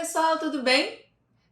pessoal, tudo bem?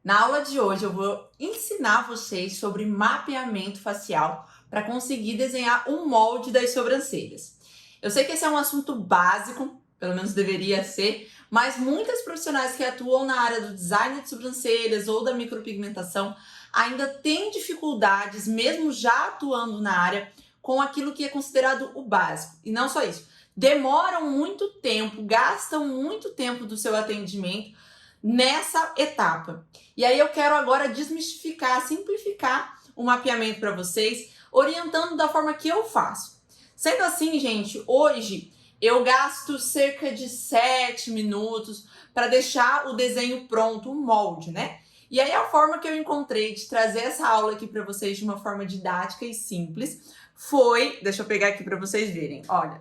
Na aula de hoje eu vou ensinar vocês sobre mapeamento facial para conseguir desenhar um molde das sobrancelhas. Eu sei que esse é um assunto básico, pelo menos deveria ser, mas muitas profissionais que atuam na área do design de sobrancelhas ou da micropigmentação ainda têm dificuldades, mesmo já atuando na área, com aquilo que é considerado o básico. E não só isso, demoram muito tempo, gastam muito tempo do seu atendimento nessa etapa. E aí eu quero agora desmistificar, simplificar o mapeamento para vocês, orientando da forma que eu faço. Sendo assim, gente, hoje eu gasto cerca de 7 minutos para deixar o desenho pronto, o molde, né? E aí a forma que eu encontrei de trazer essa aula aqui para vocês de uma forma didática e simples foi, deixa eu pegar aqui para vocês verem, olha.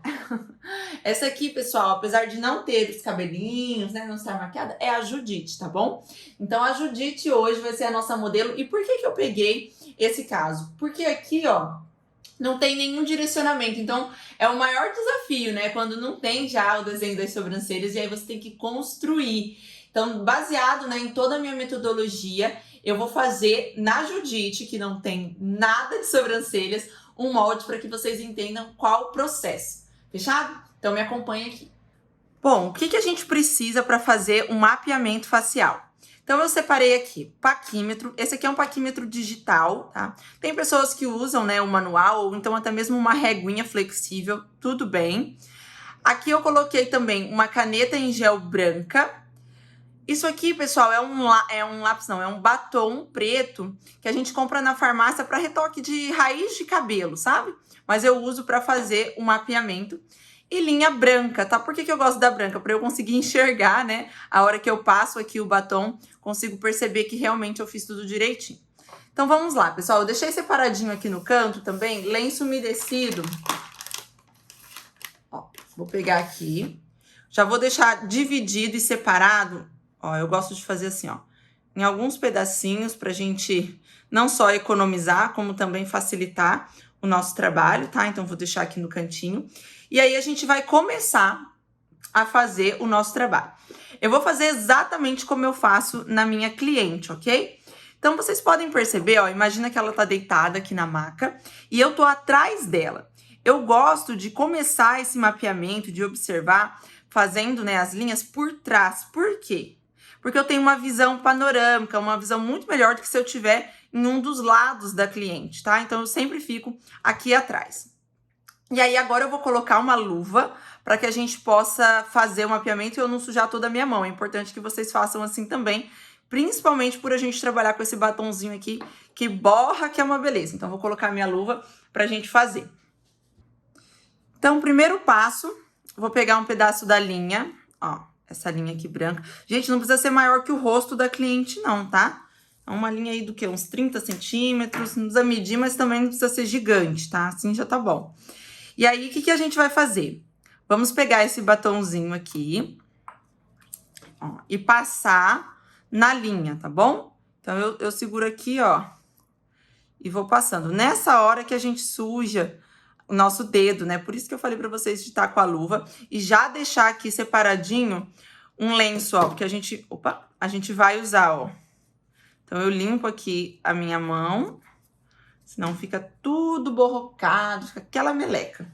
Essa aqui, pessoal, apesar de não ter os cabelinhos, né, não estar maquiada, é a Judite, tá bom? Então a Judite hoje vai ser a nossa modelo. E por que eu peguei esse caso? Porque aqui, ó, não tem nenhum direcionamento, então é o maior desafio, né? Quando não tem já o desenho das sobrancelhas e aí você tem que construir. Então, baseado, né, em toda a minha metodologia, eu vou fazer na Judite, que não tem nada de sobrancelhas, um molde para que vocês entendam qual o processo. Fechado? Então me acompanha aqui. Bom, o que a gente precisa para fazer um mapeamento facial? Então eu separei aqui paquímetro. Esse aqui é um paquímetro digital, tá? Tem pessoas que usam, né, o manual ou então até mesmo uma reguinha flexível, tudo bem. Aqui eu coloquei também uma caneta em gel branca. Isso aqui, pessoal, é um lápis, não, é um batom preto que a gente compra na farmácia para retoque de raiz de cabelo, sabe? Mas eu uso para fazer o mapeamento. E linha branca, tá? Por que eu gosto da branca? Para eu conseguir enxergar, né? A hora que eu passo aqui o batom, consigo perceber que realmente eu fiz tudo direitinho. Então vamos lá, pessoal. Eu deixei separadinho aqui no canto também, lenço umedecido. Ó, vou pegar aqui. Já vou deixar dividido e separado. Ó, eu gosto de fazer assim, ó, em alguns pedacinhos pra gente não só economizar, como também facilitar o nosso trabalho, tá? Então, vou deixar aqui no cantinho. E aí, a gente vai começar a fazer o nosso trabalho. Eu vou fazer exatamente como eu faço na minha cliente, ok? Então, vocês podem perceber, ó, imagina que ela tá deitada aqui na maca e eu tô atrás dela. Eu gosto de começar esse mapeamento, de observar, fazendo, né, as linhas por trás. Por quê? Porque eu tenho uma visão panorâmica, uma visão muito melhor do que se eu tiver em um dos lados da cliente, tá? Então, eu sempre fico aqui atrás. E aí, agora eu vou colocar uma luva para que a gente possa fazer o mapeamento e eu não sujar toda a minha mão. É importante que vocês façam assim também, principalmente por a gente trabalhar com esse batonzinho aqui, que borra, que é uma beleza. Então, vou colocar minha luva para a gente fazer. Então, primeiro passo, vou pegar um pedaço da linha, ó, essa linha aqui branca. Gente, não precisa ser maior que o rosto da cliente, não, tá? É uma linha aí do que? Uns 30 centímetros, não precisa medir, mas também não precisa ser gigante, tá? Assim já tá bom. E aí, o que a gente vai fazer? Vamos pegar esse batonzinho aqui, ó, e passar na linha, tá bom? Então, eu seguro aqui, ó, e vou passando. Nessa hora que a gente suja o nosso dedo, né? Por isso que eu falei pra vocês de estar com a luva e já deixar aqui separadinho um lenço, ó, porque a gente vai usar, ó. Então, eu limpo aqui a minha mão, senão fica tudo borrocado, fica aquela meleca.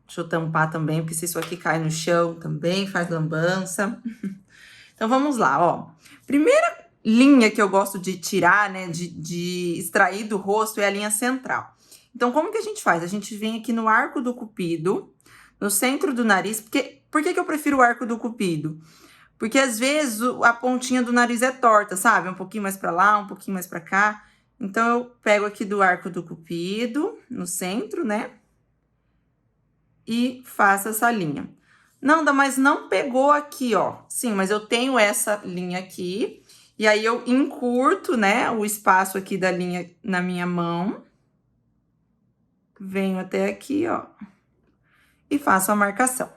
Deixa eu tampar também, porque se isso aqui cai no chão também faz lambança. Então, vamos lá, ó. Primeira linha que eu gosto de tirar, né, de extrair do rosto é a linha central. Então, como que a gente faz? A gente vem aqui no arco do cupido, no centro do nariz. Por que eu prefiro o arco do cupido? Porque, às vezes, a pontinha do nariz é torta, sabe? Um pouquinho mais pra lá, um pouquinho mais pra cá. Então, eu pego aqui do arco do cupido, no centro, né? E faço essa linha. Nanda, mas não pegou aqui, ó. Sim, mas eu tenho essa linha aqui. E aí, eu encurto, né, o espaço aqui da linha na minha mão. Venho até aqui, ó, e faço a marcação.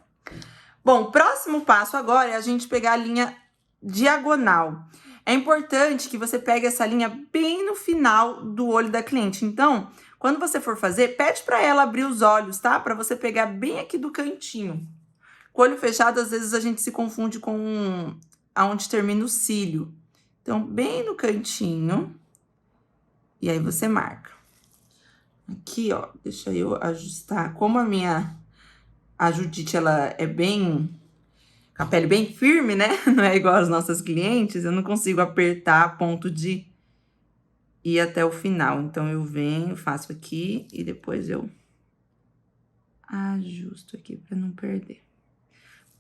Bom, o próximo passo agora é a gente pegar a linha diagonal. É importante que você pegue essa linha bem no final do olho da cliente. Então, quando você for fazer, pede para ela abrir os olhos, tá? Para você pegar bem aqui do cantinho. Com o olho fechado, às vezes a gente se confunde com aonde termina o cílio. Então, bem no cantinho. E aí, você marca. Aqui, ó, deixa eu ajustar. Como a Judite, ela é bem... com a pele bem firme, né? Não é igual as nossas clientes. Eu não consigo apertar a ponto de ir até o final. Então, eu venho, faço aqui e depois eu ajusto aqui para não perder.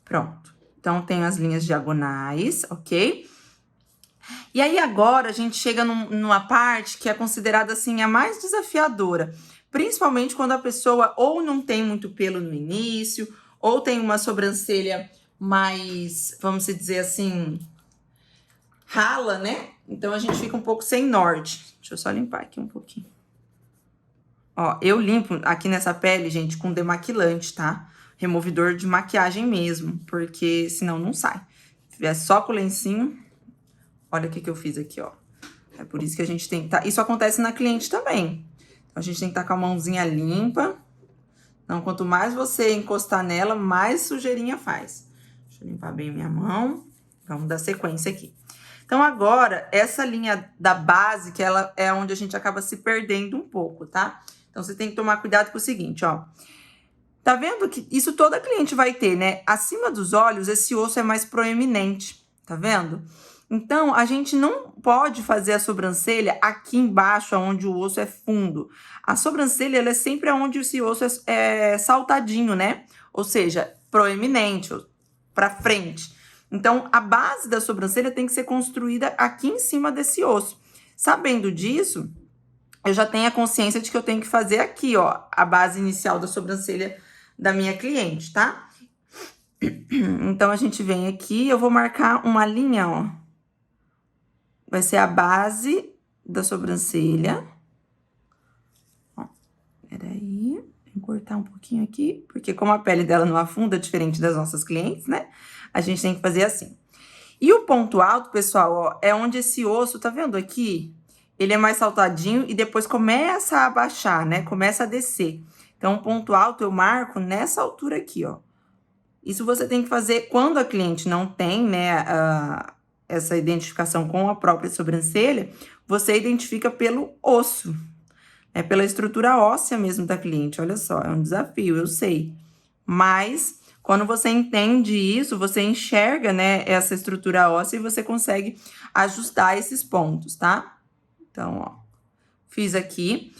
Pronto. Então, tenho as linhas diagonais, ok? E aí, agora, a gente chega numa parte que é considerada, assim, a mais desafiadora. Principalmente quando a pessoa ou não tem muito pelo no início, ou tem uma sobrancelha mais, vamos dizer assim, rala, né? Então, a gente fica um pouco sem norte. Deixa eu só limpar aqui um pouquinho. Ó, eu limpo aqui nessa pele, gente, com demaquilante, tá? Removidor de maquiagem mesmo, porque senão não sai. Se tiver só com o lencinho, olha o que eu fiz aqui, ó. É por isso que a gente tem que tá... Isso acontece na cliente também. Então, a gente tem que estar com a mãozinha limpa. Então, quanto mais você encostar nela, mais sujeirinha faz. Deixa eu limpar bem minha mão. Vamos dar sequência aqui. Então, agora, essa linha da base, que ela é onde a gente acaba se perdendo um pouco, tá? Então, você tem que tomar cuidado com o seguinte, ó. Tá vendo que isso toda cliente vai ter, né? Acima dos olhos, esse osso é mais proeminente, tá vendo? Então, a gente não pode fazer a sobrancelha aqui embaixo, onde o osso é fundo. A sobrancelha, ela é sempre onde esse osso é saltadinho, né? Ou seja, proeminente, pra frente. Então, a base da sobrancelha tem que ser construída aqui em cima desse osso. Sabendo disso, eu já tenho a consciência de que eu tenho que fazer aqui, ó, a base inicial da sobrancelha da minha cliente, tá? Então, a gente vem aqui, eu vou marcar uma linha, ó. Vai ser a base da sobrancelha. Ó, peraí, vou cortar um pouquinho aqui, porque como a pele dela não afunda, diferente das nossas clientes, né? A gente tem que fazer assim. E o ponto alto, pessoal, ó, é onde esse osso, tá vendo aqui? Ele é mais saltadinho e depois começa a abaixar, né? Começa a descer. Então, o ponto alto eu marco nessa altura aqui, ó. Isso você tem que fazer quando a cliente não tem, né, essa identificação com a própria sobrancelha, você identifica pelo osso, é pela estrutura óssea mesmo da cliente. Olha só, é um desafio, eu sei. Mas, quando você entende isso, você enxerga, né, essa estrutura óssea e você consegue ajustar esses pontos, tá? Então, ó, fiz aqui.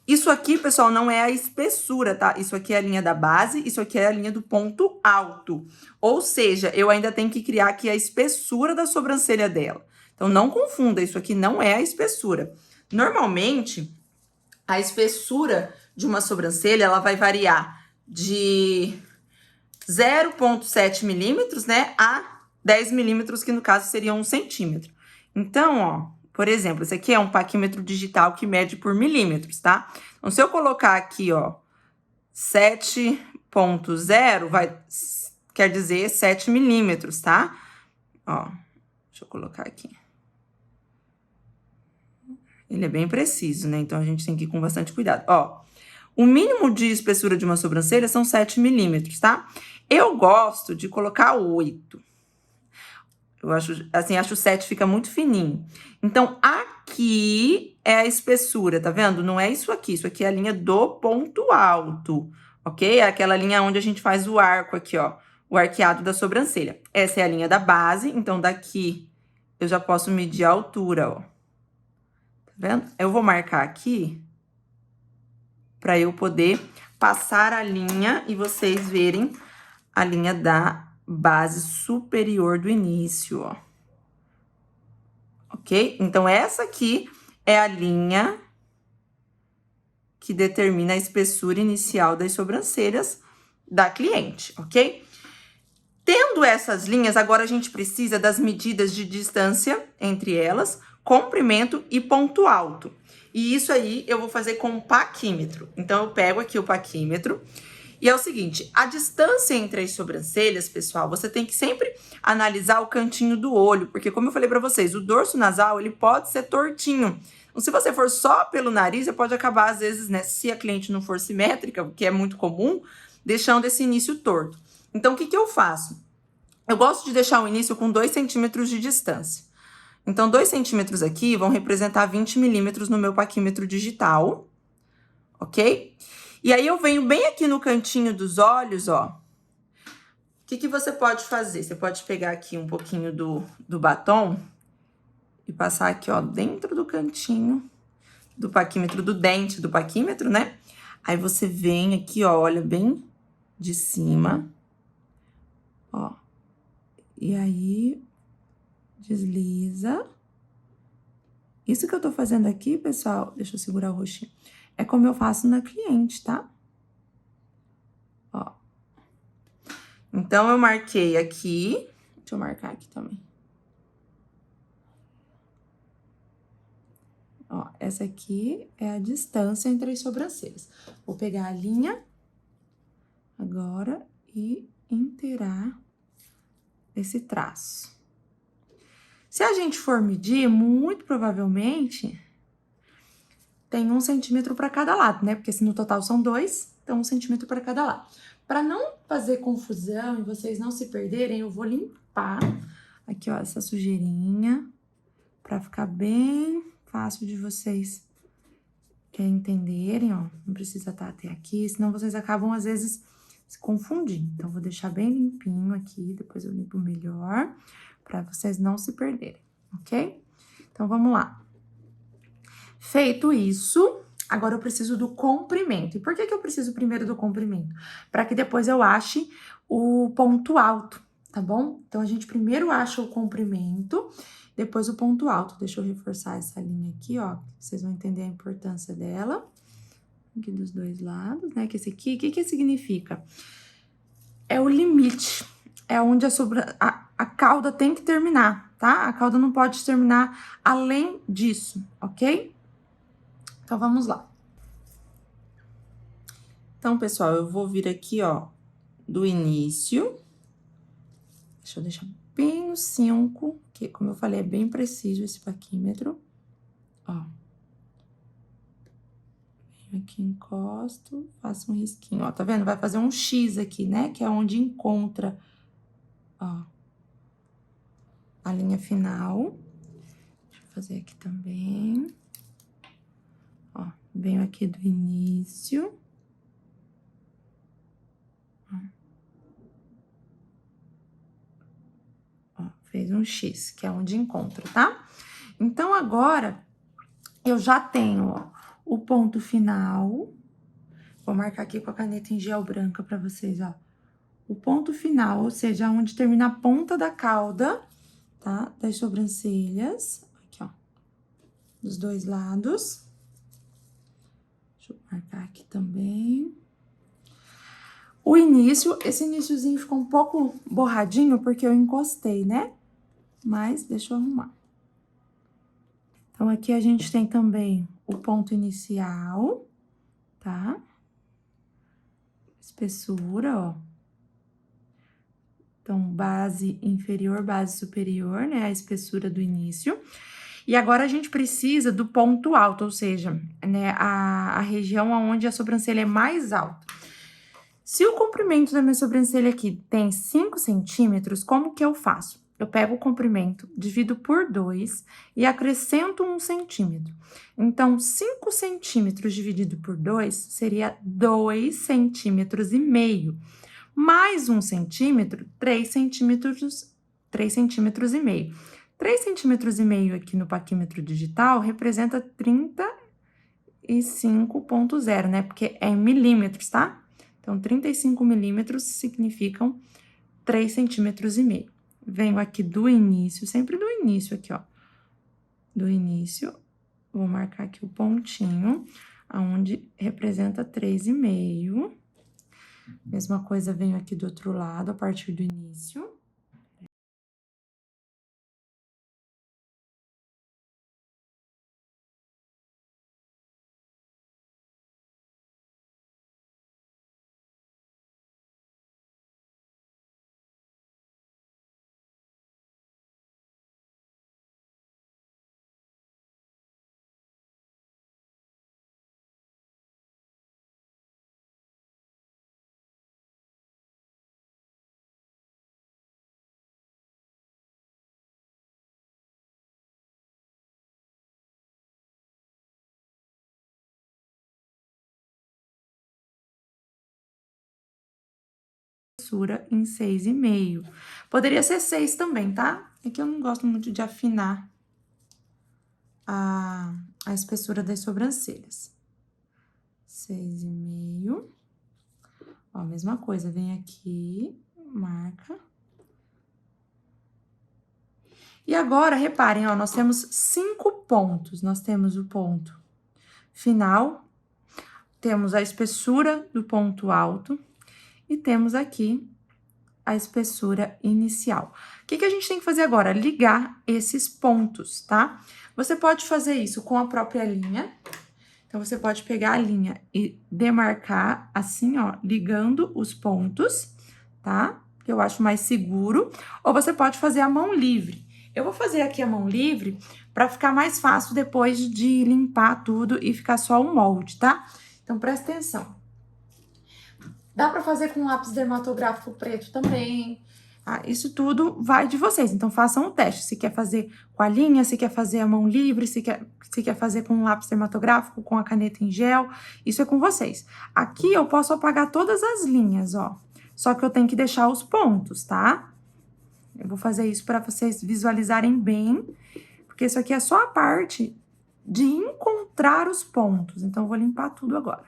Isso aqui, pessoal, não é a espessura, tá? Isso aqui é a linha da base, isso aqui é a linha do ponto alto. Ou seja, eu ainda tenho que criar aqui a espessura da sobrancelha dela. Então, não confunda, isso aqui não é a espessura. Normalmente, a espessura de uma sobrancelha, ela vai variar de 0,7 milímetros, né, a 10 milímetros, que no caso seria 1 centímetro. Então, ó, por exemplo, esse aqui é um paquímetro digital que mede por milímetros, tá? Então, se eu colocar aqui, ó, 7,0, quer dizer 7 milímetros, tá? Ó, deixa eu colocar aqui. Ele é bem preciso, né? Então, a gente tem que ir com bastante cuidado. Ó, o mínimo de espessura de uma sobrancelha são 7 milímetros, tá? Eu gosto de colocar 8. Eu acho, assim, acho o 7 fica muito fininho. Então, aqui é a espessura, tá vendo? Não é isso aqui é a linha do ponto alto, ok? É aquela linha onde a gente faz o arco aqui, ó, o arqueado da sobrancelha. Essa é a linha da base, então daqui eu já posso medir a altura, ó. Tá vendo? Eu vou marcar aqui pra eu poder passar a linha e vocês verem a linha da base superior do início, ó. Ok? Então, essa aqui é a linha que determina a espessura inicial das sobrancelhas da cliente, ok? Tendo essas linhas, agora a gente precisa das medidas de distância entre elas, comprimento e ponto alto. E isso aí eu vou fazer com o paquímetro. Então, eu pego aqui o paquímetro. E é o seguinte, a distância entre as sobrancelhas, pessoal, você tem que sempre analisar o cantinho do olho, porque como eu falei pra vocês, o dorso nasal, ele pode ser tortinho. Então, se você for só pelo nariz, você pode acabar, às vezes, né, se a cliente não for simétrica, o que é muito comum, deixando esse início torto. Então, o que que eu faço? Eu gosto de deixar o início com 2 centímetros de distância. Então, 2 centímetros aqui vão representar 20 milímetros no meu paquímetro digital, ok? E aí, eu venho bem aqui no cantinho dos olhos, ó. O que você pode fazer? Você pode pegar aqui um pouquinho do batom e passar aqui, ó, dentro do cantinho do paquímetro, do dente do paquímetro, né? Aí, você vem aqui, ó, olha bem de cima, ó. E aí, desliza. Isso que eu tô fazendo aqui, pessoal, deixa eu segurar o roxinho, é como eu faço na cliente, tá? Ó. Então, eu marquei aqui. Deixa eu marcar aqui também. Ó, essa aqui é a distância entre as sobrancelhas. Vou pegar a linha agora e inteirar esse traço. Se a gente for medir, muito provavelmente tem 1 centímetro para cada lado, né? Porque se no total são 2, então 1 centímetro para cada lado. Para não fazer confusão e vocês não se perderem, eu vou limpar aqui, ó, essa sujeirinha, para ficar bem fácil de vocês entenderem, ó. Não precisa estar até aqui, senão vocês acabam, às vezes, se confundindo. Então, vou deixar bem limpinho aqui, depois eu limpo melhor, para vocês não se perderem, ok? Então, vamos lá. Feito isso, agora eu preciso do comprimento. E por que eu preciso primeiro do comprimento? Para que depois eu ache o ponto alto, tá bom? Então, a gente primeiro acha o comprimento, depois o ponto alto. Deixa eu reforçar essa linha aqui, ó, vocês vão entender a importância dela. Aqui dos dois lados, né? Que esse aqui, o que significa? É o limite, é onde a cauda tem que terminar, tá? A cauda não pode terminar além disso, ok? Então, vamos lá. Então, pessoal, eu vou vir aqui, ó, do início. Deixa eu deixar bem no 5, que, como eu falei, é bem preciso esse paquímetro. Ó. Venho aqui, encosto, faço um risquinho, ó, tá vendo? Vai fazer um X aqui, né? Que é onde encontra, ó, a linha final. Deixa eu fazer aqui também. Ó, venho aqui do início. Ó, fez um X, que é onde encontra, tá? Então, agora, eu já tenho, ó, o ponto final. Vou marcar aqui com a caneta em gel branca pra vocês, ó. O ponto final, ou seja, onde termina a ponta da cauda, tá? Das sobrancelhas. Aqui, ó. Dos dois lados. Deixa eu marcar aqui também. O início, esse iniciozinho ficou um pouco borradinho porque eu encostei, né? Mas deixa eu arrumar. Então, aqui a gente tem também o ponto inicial, tá? Espessura, ó. Então, base inferior, base superior, né? A espessura do início. E agora, a gente precisa do ponto alto, ou seja, né? A região onde a sobrancelha é mais alta. Se o comprimento da minha sobrancelha aqui tem 5 centímetros, como que eu faço? Eu pego o comprimento, divido por 2 e acrescento 1 centímetro. Então, 5 centímetros dividido por 2 seria 2 centímetros e meio. Mais 1 centímetro, 3 centímetros, 3 centímetros e meio. 3 centímetros e meio aqui no paquímetro digital representa 35,0, né? Porque é em milímetros, tá? Então, 35 milímetros significam 3 centímetros e meio. Venho aqui do início, sempre do início aqui, ó. Do início, vou marcar aqui o pontinho, aonde representa 3,5. Mesma coisa, venho aqui do outro lado, a partir do início. espessura em 6,5. Poderia ser 6 também, tá? É que eu não gosto muito de afinar a espessura das sobrancelhas. 6,5. Ó, mesma coisa, vem aqui, marca. E agora, reparem, ó, nós temos 5 pontos. Nós temos o ponto final, temos a espessura do ponto alto e temos aqui a espessura inicial. O que a gente tem que fazer agora? Ligar esses pontos, tá? Você pode fazer isso com a própria linha. Então, você pode pegar a linha e demarcar assim, ó, ligando os pontos, tá? Que eu acho mais seguro. Ou você pode fazer a mão livre. Eu vou fazer aqui a mão livre para ficar mais fácil depois de limpar tudo e ficar só o molde, tá? Então, presta atenção. Dá para fazer com lápis dermatográfico preto também. Ah, isso tudo vai de vocês, então façam o teste. Se quer fazer com a linha, se quer fazer a mão livre, se quer fazer com lápis dermatográfico, com a caneta em gel, isso é com vocês. Aqui eu posso apagar todas as linhas, ó. Só que eu tenho que deixar os pontos, tá? Eu vou fazer isso para vocês visualizarem bem, porque isso aqui é só a parte de encontrar os pontos. Então, eu vou limpar tudo agora.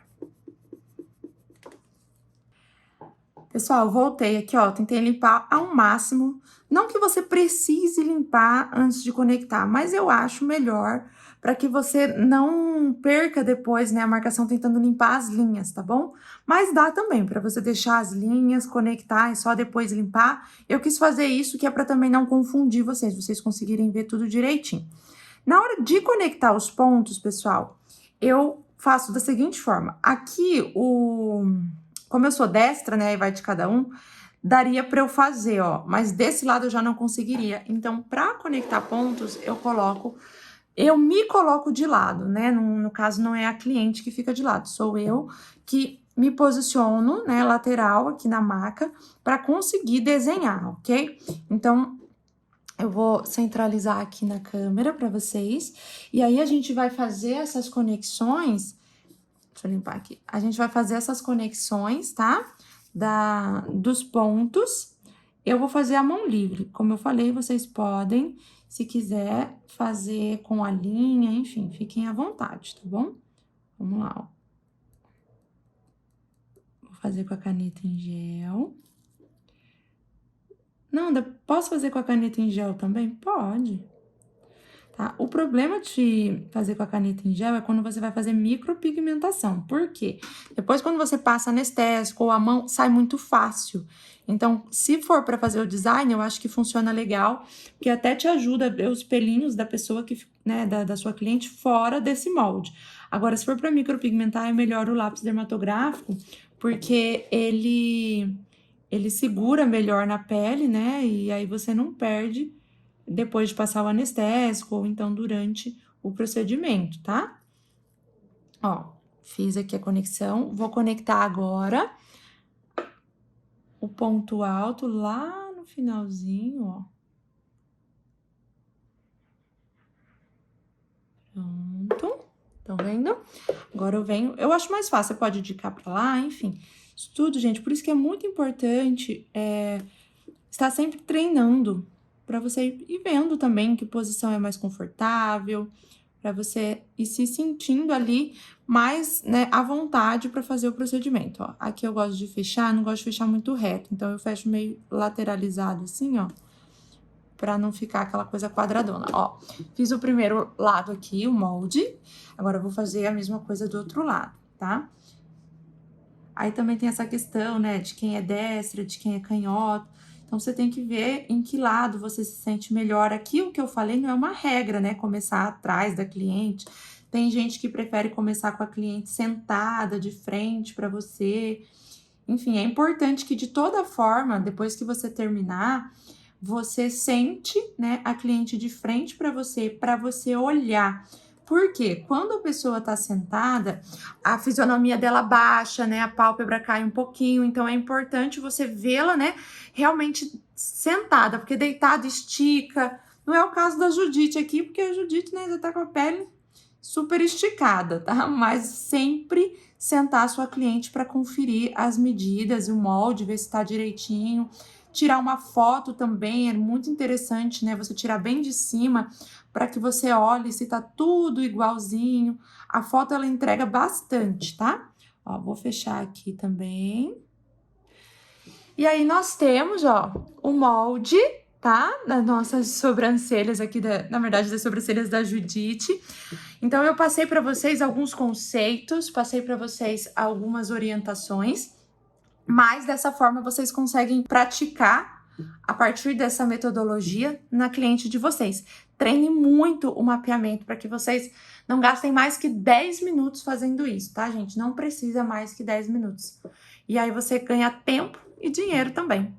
Pessoal, voltei aqui, ó, tentei limpar ao máximo. Não que você precise limpar antes de conectar, mas eu acho melhor para que você não perca depois, né, a marcação tentando limpar as linhas, tá bom? Mas dá também para você deixar as linhas, conectar e só depois limpar. Eu quis fazer isso que é para também não confundir vocês conseguirem ver tudo direitinho. Na hora de conectar os pontos, pessoal, eu faço da seguinte forma. Aqui, como eu sou destra, né, e vai de cada um, daria para eu fazer, ó, mas desse lado eu já não conseguiria. Então, para conectar pontos, eu me coloco de lado, né? No caso, não é a cliente que fica de lado, sou eu que me posiciono, né, lateral aqui na maca para conseguir desenhar, ok? Então, eu vou centralizar aqui na câmera para vocês. E aí, a gente vai fazer essas conexões. Deixa eu limpar aqui. A gente vai fazer essas conexões, tá? Dos pontos. Eu vou fazer a mão livre. Como eu falei, vocês podem, se quiser, fazer com a linha, enfim, fiquem à vontade, tá bom? Vamos lá, ó. Vou fazer com a caneta em gel. Não, posso fazer com a caneta em gel também? Pode. Tá? O problema de fazer com a caneta em gel é quando você vai fazer micropigmentação. Por quê? Depois, quando você passa anestésico ou a mão, sai muito fácil. Então, se for para fazer o design, eu acho que funciona legal, porque até te ajuda a ver os pelinhos da pessoa que, né, da sua cliente fora desse molde. Agora, se for para micropigmentar, é melhor o lápis dermatográfico, porque ele segura melhor na pele, né? E aí você não perde depois de passar o anestésico ou então durante o procedimento, tá? Ó, fiz aqui a conexão, vou conectar agora o ponto alto lá no finalzinho, ó. Pronto, estão vendo? Agora eu venho, eu acho mais fácil, você pode indicar pra lá, enfim. Isso tudo, gente, por isso que é muito importante estar sempre treinando, para você ir vendo também que posição é mais confortável, para você ir se sentindo ali mais, né, à vontade para fazer o procedimento, ó. Aqui eu gosto de fechar, não gosto de fechar muito reto, então eu fecho meio lateralizado assim, ó, para não ficar aquela coisa quadradona, ó. Fiz o primeiro lado aqui, o molde, agora eu vou fazer a mesma coisa do outro lado, tá? Aí também tem essa questão, né, de quem é destra, de quem é canhoto. Então, você tem que ver em que lado você se sente melhor. Aqui, o que eu falei não é uma regra, né? Começar atrás da cliente. Tem gente que prefere começar com a cliente sentada, de frente para você. Enfim, é importante que, de toda forma, depois que você terminar, você sente, né, a cliente de frente para você olhar. Porque quando a pessoa tá sentada, a fisionomia dela baixa, né? A pálpebra cai um pouquinho. Então, é importante você vê-la, né? Realmente sentada, porque deitada estica. Não é o caso da Judite aqui, porque a Judite, né, já tá com a pele super esticada, tá? Mas sempre sentar a sua cliente para conferir as medidas e o molde, ver se está direitinho. Tirar uma foto também é muito interessante, né? Você tirar bem de cima para que você olhe se tá tudo igualzinho. A foto ela entrega bastante, tá? Ó, vou fechar aqui também. E aí nós temos, ó, o molde, tá? Das nossas sobrancelhas aqui, na verdade, das sobrancelhas da Judite. Então, eu passei para vocês alguns conceitos, passei para vocês algumas orientações, mas dessa forma vocês conseguem praticar a partir dessa metodologia na cliente de vocês. Treine muito o mapeamento para que vocês não gastem mais que 10 minutos fazendo isso, tá, gente? Não precisa mais que 10 minutos. E aí você ganha tempo e dinheiro também.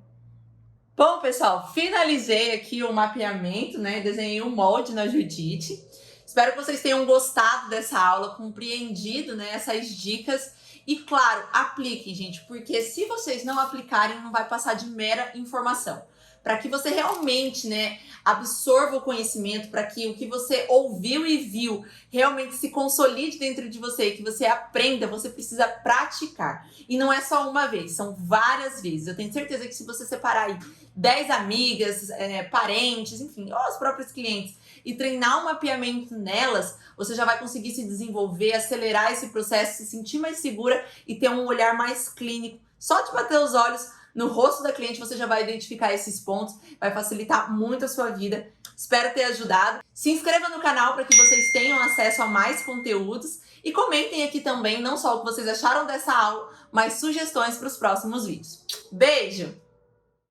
Bom, pessoal, finalizei aqui o mapeamento, né? Desenhei um molde na Judite. Espero que vocês tenham gostado dessa aula, compreendido, né, essas dicas. E, claro, apliquem, gente, porque se vocês não aplicarem, não vai passar de mera informação. Para que você realmente, né, absorva o conhecimento, para que o que você ouviu e viu realmente se consolide dentro de você, que você aprenda, você precisa praticar. E não é só uma vez, são várias vezes. Eu tenho certeza que se você separar aí 10 amigas, parentes, enfim, ou os próprios clientes, e treinar um mapeamento nelas, você já vai conseguir se desenvolver, acelerar esse processo, se sentir mais segura e ter um olhar mais clínico. Só de bater os olhos no rosto da cliente, você já vai identificar esses pontos, vai facilitar muito a sua vida. Espero ter ajudado. Se inscreva no canal para que vocês tenham acesso a mais conteúdos e comentem aqui também não só o que vocês acharam dessa aula, mas sugestões para os próximos vídeos. Beijo!